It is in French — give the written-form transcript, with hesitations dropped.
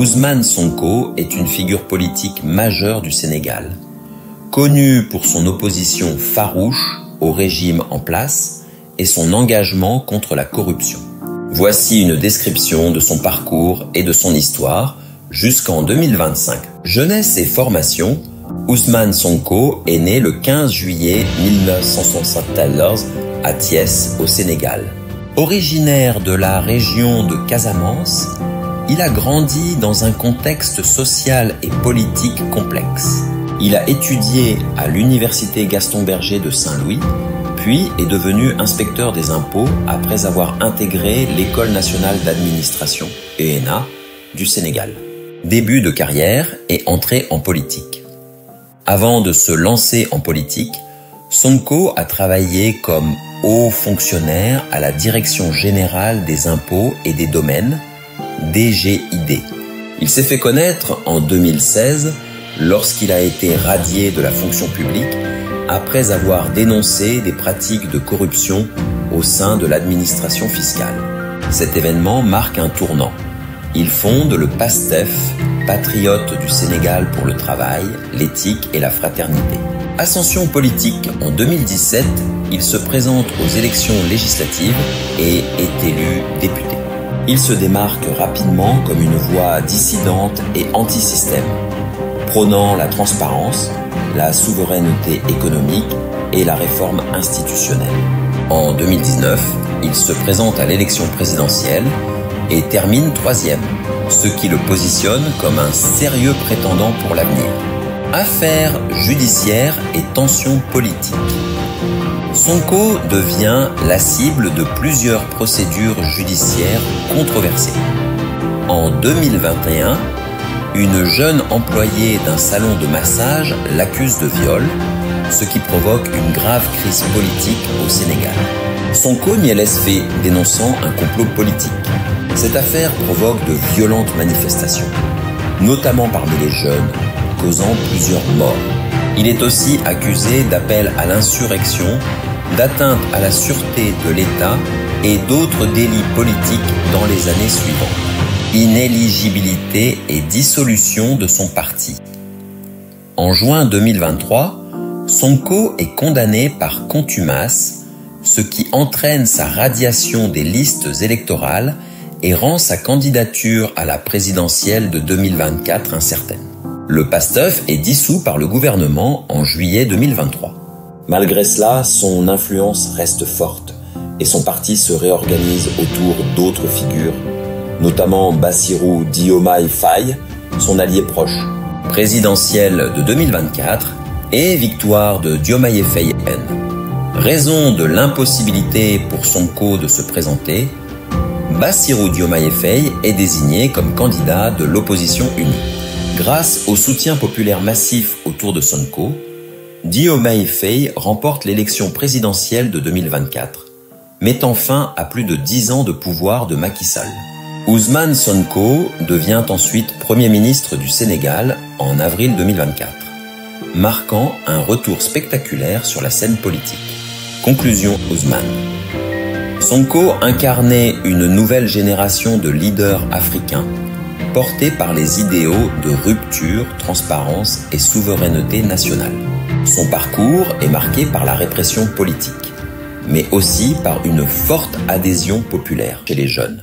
Ousmane Sonko est une figure politique majeure du Sénégal, connu pour son opposition farouche au régime en place et son engagement contre la corruption. Voici une description de son parcours et de son histoire jusqu'en 2025. Jeunesse et formation. Ousmane Sonko est né le 15 juillet 1974 à Thiès, au Sénégal. Originaire de la région de Casamance, il a grandi dans un contexte social et politique complexe. Il a étudié à l'Université Gaston Berger de Saint-Louis, puis est devenu inspecteur des impôts après avoir intégré l'École nationale d'administration, ENA, du Sénégal. Début de carrière et entrée en politique. Avant de se lancer en politique, Sonko a travaillé comme haut fonctionnaire à la Direction générale des impôts et des domaines, DGID. Il s'est fait connaître en 2016 lorsqu'il a été radié de la fonction publique après avoir dénoncé des pratiques de corruption au sein de l'administration fiscale. Cet événement marque un tournant. Il fonde le PASTEF, Patriotes du Sénégal pour le travail, l'éthique et la fraternité. Ascension politique en 2017, il se présente aux élections législatives et est élu député. Il se démarque rapidement comme une voix dissidente et anti-système, prônant la transparence, la souveraineté économique et la réforme institutionnelle. En 2019, il se présente à l'élection présidentielle et termine 3e, ce qui le positionne comme un sérieux prétendant pour l'avenir. Affaires judiciaires et tensions politiques. Sonko devient la cible de plusieurs procédures judiciaires controversées. En 2021, une jeune employée d'un salon de massage l'accuse de viol, ce qui provoque une grave crise politique au Sénégal. Sonko nie les faits, dénonçant un complot politique. Cette affaire provoque de violentes manifestations, notamment parmi les jeunes, causant plusieurs morts. Il est aussi accusé d'appel à l'insurrection, d'atteinte à la sûreté de l'État et d'autres délits politiques dans les années suivantes. Inéligibilité et dissolution de son parti. En juin 2023, Sonko est condamné par contumace, ce qui entraîne sa radiation des listes électorales et rend sa candidature à la présidentielle de 2024 incertaine. Le PASTEF est dissous par le gouvernement en juillet 2023. Malgré cela, son influence reste forte et son parti se réorganise autour d'autres figures, notamment Bassirou Diomaye Faye, son allié proche. Présidentielle de 2024 et victoire de Diomaye Faye. Raison de l'impossibilité pour Sonko de se présenter, Bassirou Diomaye Faye est désigné comme candidat de l'opposition unie. Grâce au soutien populaire massif autour de Sonko, Diomaye Faye remporte l'élection présidentielle de 2024, mettant fin à plus de 10 ans de pouvoir de Macky Sall. Ousmane Sonko devient ensuite Premier ministre du Sénégal en avril 2024, marquant un retour spectaculaire sur la scène politique. Conclusion Ousmane. Sonko incarnait une nouvelle génération de leaders africains, portés par les idéaux de rupture, transparence et souveraineté nationale. Son parcours est marqué par la répression politique, mais aussi par une forte adhésion populaire chez les jeunes.